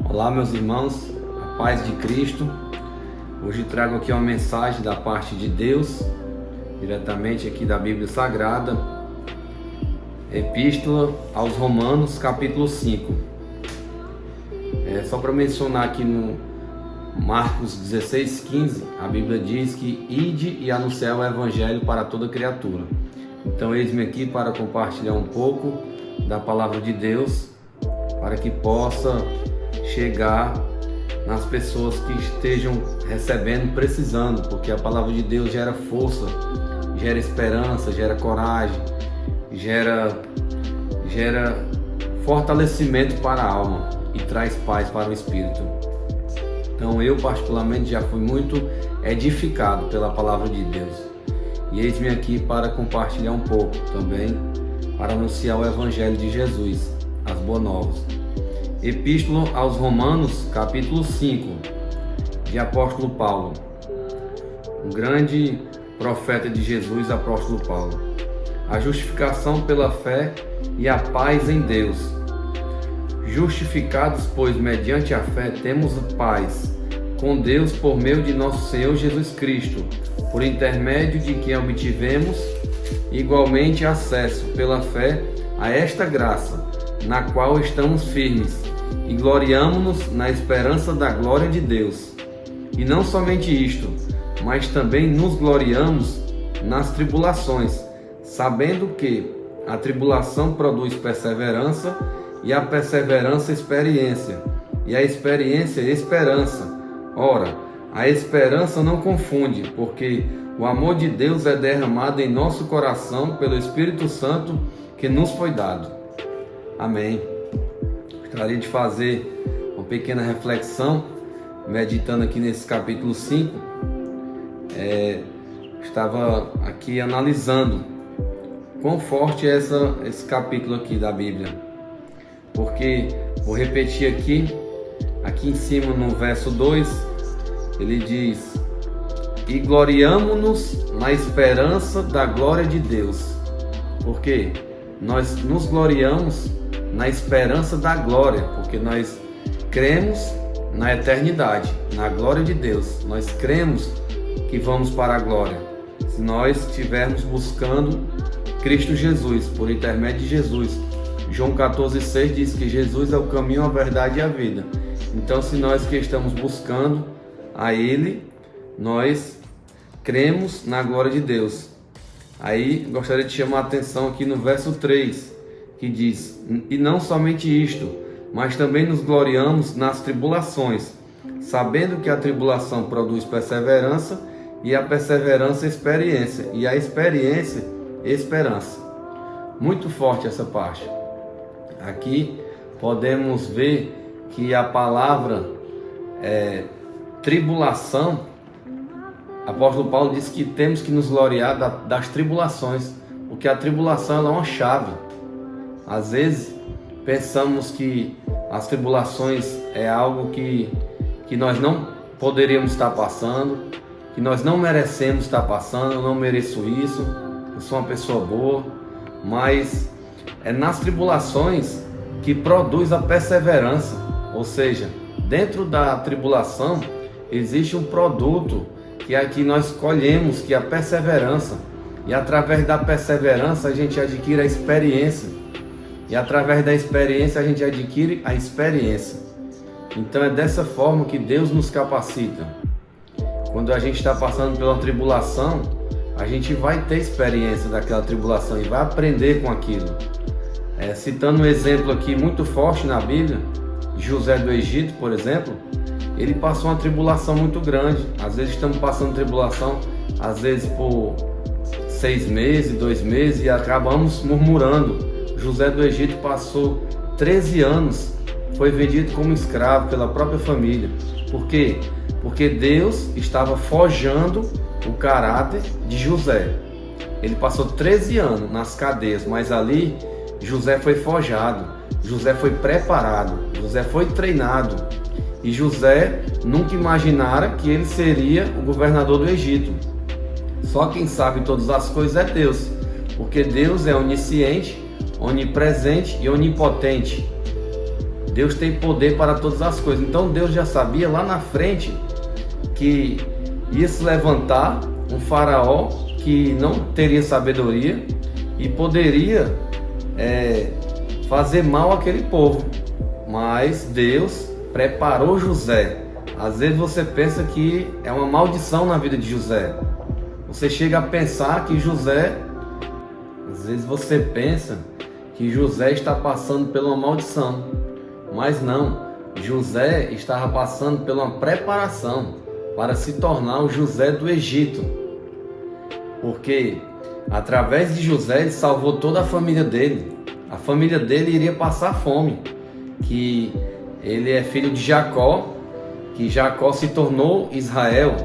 Olá, meus irmãos, a paz de Cristo. Hoje trago aqui uma mensagem da parte de Deus, diretamente aqui da Bíblia Sagrada, Epístola aos Romanos, capítulo 5. Só para mencionar aqui no Marcos 16:15, a Bíblia diz que ide e anunciar o Evangelho para toda criatura. Então, eis-me aqui para compartilhar um pouco da palavra de Deus, para que possa chegar nas pessoas que estejam recebendo, precisando, porque a palavra de Deus gera força, gera esperança, gera coragem, gera fortalecimento para a alma e traz paz para o espírito. Então eu particularmente já fui muito edificado pela palavra de Deus, e eis-me aqui para compartilhar um pouco também, para anunciar o Evangelho de Jesus, as boas novas. Epístola aos Romanos, capítulo 5, de apóstolo Paulo, um grande profeta de Jesus, apóstolo Paulo. A justificação pela fé e a paz em Deus. Justificados, pois, mediante a fé, temos paz com Deus por meio de nosso Senhor Jesus Cristo, por intermédio de quem obtivemos igualmente acesso pela fé a esta graça, na qual estamos firmes, e gloriamo-nos na esperança da glória de Deus. E não somente isto, mas também nos gloriamos nas tribulações, sabendo que a tribulação produz perseverança, e a perseverança experiência, e a experiência esperança. Ora, a esperança não confunde, porque o amor de Deus é derramado em nosso coração pelo Espírito Santo que nos foi dado. Amém. Gostaria de fazer uma pequena reflexão, meditando aqui nesse capítulo 5. Estava aqui analisando quão forte é esse capítulo aqui da Bíblia, porque, vou repetir aqui em cima no verso 2, ele diz: e gloriamo-nos na esperança da glória de Deus. Por quê? Nós nos gloriamos na esperança da glória, porque nós cremos na eternidade, na glória de Deus. Nós cremos que vamos para a glória, se nós estivermos buscando Cristo Jesus, por intermédio de Jesus. João 14:6 diz que Jesus é o caminho, a verdade e a vida. Então, se nós que estamos buscando a Ele, nós cremos na glória de Deus. Aí, gostaria de chamar a atenção aqui no verso 3, que diz: e não somente isto, mas também nos gloriamos nas tribulações, sabendo que a tribulação produz perseverança, e a perseverança experiência, e a experiência esperança. Muito forte essa parte. Aqui podemos ver que a palavra tribulação, apóstolo Paulo diz que temos que nos gloriar das tribulações, porque a tribulação ela é uma chave. Às vezes pensamos que as tribulações é algo que nós não poderíamos estar passando, que nós não merecemos estar passando. Eu não mereço isso, eu sou uma pessoa boa, mas é nas tribulações que produz a perseverança. Ou seja, dentro da tribulação existe um produto que aqui nós colhemos, que é a perseverança, e através da perseverança a gente adquire a experiência, e através da experiência a gente adquire a experiência. Então é dessa forma que Deus nos capacita. Quando a gente está passando pela tribulação, a gente vai ter experiência daquela tribulação e vai aprender com aquilo. Citando um exemplo aqui muito forte na Bíblia, José do Egito, por exemplo, ele passou uma tribulação muito grande. Às vezes estamos passando tribulação, às vezes por 6 meses, 2 meses, e acabamos murmurando. José do Egito passou 13 anos, foi vendido como escravo pela própria família. Por quê? Porque Deus estava forjando o caráter de José. Ele passou 13 anos nas cadeias, mas ali José foi forjado, José foi preparado, José foi treinado. E José nunca imaginara que ele seria o governador do Egito. Só quem sabe todas as coisas é Deus, porque Deus é onisciente, onipresente e onipotente. Deus tem poder para todas as coisas. Então Deus já sabia lá na frente que ia se levantar um faraó que não teria sabedoria e poderia fazer mal àquele povo. Mas Deus preparou José. Às vezes você pensa que é uma maldição na vida de José. Você chega a pensar que José, às vezes você pensa que José está passando por uma maldição. Mas não, José estava passando por uma preparação para se tornar o José do Egito. Porque através de José ele salvou toda a família dele. A família dele iria passar fome. Que ele é filho de Jacó, que Jacó se tornou Israel,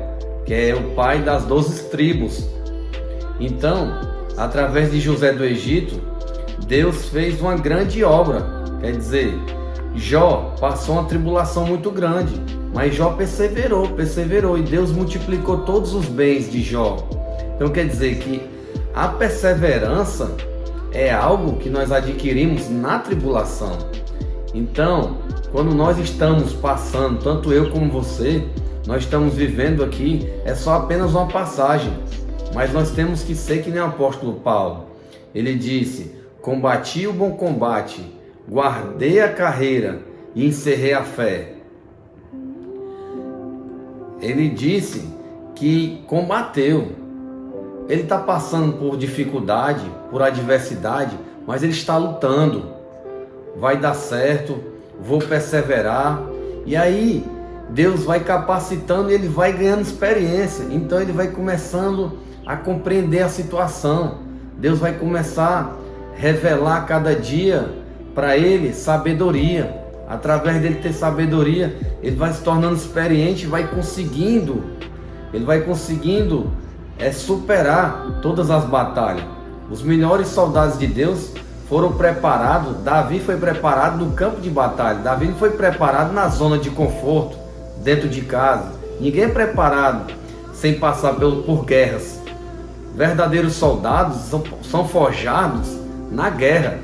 que é o pai das 12 tribos. Então, através de José do Egito, Deus fez uma grande obra. Quer dizer, Jó passou uma tribulação muito grande, mas Jó perseverou e Deus multiplicou todos os bens de Jó. Então quer dizer que a perseverança é algo que nós adquirimos na tribulação. Então, quando nós estamos passando, tanto eu como você, nós estamos vivendo aqui, é só apenas uma passagem, mas nós temos que ser que nem o apóstolo Paulo. Ele disse: combati o bom combate, guardei a carreira e encerrei a fé. Ele disse que combateu. Ele está passando por dificuldade, por adversidade, mas ele está lutando. Vai dar certo, vou perseverar. E aí Deus vai capacitando e ele vai ganhando experiência. Então ele vai começando a compreender a situação. Deus vai começar a revelar cada dia para ele sabedoria. Através dele ter sabedoria, ele vai se tornando experiente, ele vai conseguindo superar todas as batalhas. Os melhores soldados de Deus foram preparados. Davi foi preparado no campo de batalha. Davi não foi preparado na zona de conforto, dentro de casa. Ninguém é preparado sem passar por guerras. Verdadeiros soldados são forjados na guerra.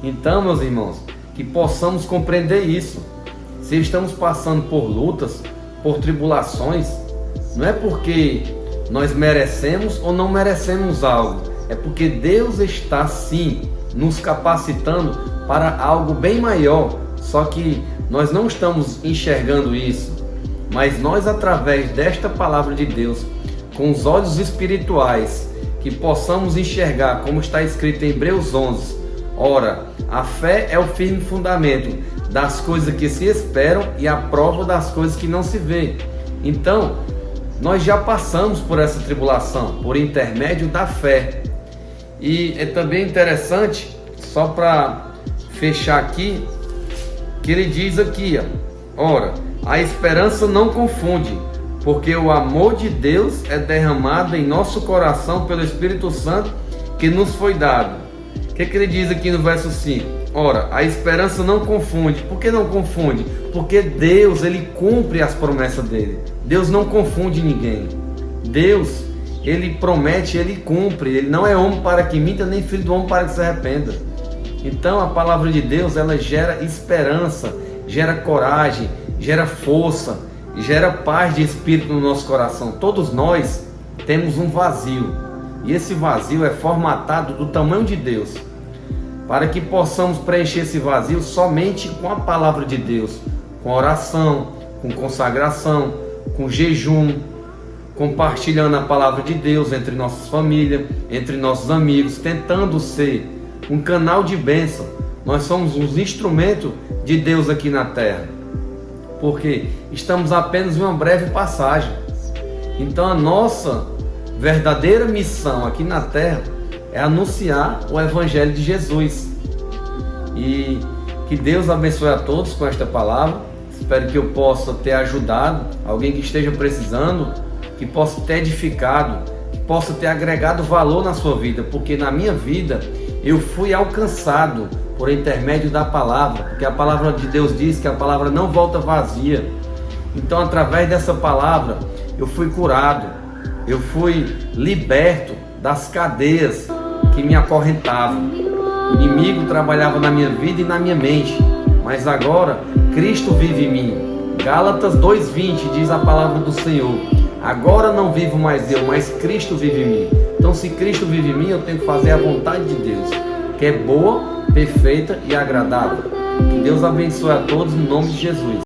Então, meus irmãos, que possamos compreender isso. Se estamos passando por lutas, por tribulações, não é porque nós merecemos ou não merecemos algo. É porque Deus está sim nos capacitando para algo bem maior. Só que nós não estamos enxergando isso. Mas nós, através desta palavra de Deus, com os olhos espirituais, que possamos enxergar, como está escrito em Hebreus 11. Ora, a fé é o firme fundamento das coisas que se esperam e a prova das coisas que não se vê. Então, nós já passamos por essa tribulação, por intermédio da fé. E é também interessante, só para fechar aqui, que ele diz aqui, ora, a esperança não confunde, porque o amor de Deus é derramado em nosso coração pelo Espírito Santo que nos foi dado. O que ele diz aqui no verso 5? Ora, a esperança não confunde. Por que não confunde? Porque Deus, ele cumpre as promessas dele. Deus não confunde ninguém. Deus, ele promete, ele cumpre. Ele não é homem para que minta, nem filho do homem para que se arrependa. Então a palavra de Deus, ela gera esperança, gera coragem, gera força, gera paz de espírito no nosso coração. Todos nós temos um vazio. E esse vazio é formatado do tamanho de Deus. Para que possamos preencher esse vazio somente com a palavra de Deus, com oração, com consagração, com jejum, compartilhando a palavra de Deus entre nossas famílias, entre nossos amigos, tentando ser um canal de bênção. Nós somos uns instrumentos de Deus aqui na terra, porque estamos apenas em uma breve passagem. Então a nossa verdadeira missão aqui na terra é anunciar o Evangelho de Jesus. E que Deus abençoe a todos com esta palavra. Espero que eu possa ter ajudado alguém que esteja precisando, que possa ter edificado, que possa ter agregado valor na sua vida, porque na minha vida eu fui alcançado por intermédio da palavra, porque a palavra de Deus diz que a palavra não volta vazia. Então, através dessa palavra, eu fui curado, eu fui liberto das cadeias que me acorrentavam. O inimigo trabalhava na minha vida e na minha mente, mas agora Cristo vive em mim. Gálatas 2:20 diz a palavra do Senhor: agora não vivo mais eu, mas Cristo vive em mim. Então, se Cristo vive em mim, eu tenho que fazer a vontade de Deus, que é boa, perfeita e agradável. Que Deus abençoe a todos, em nome de Jesus.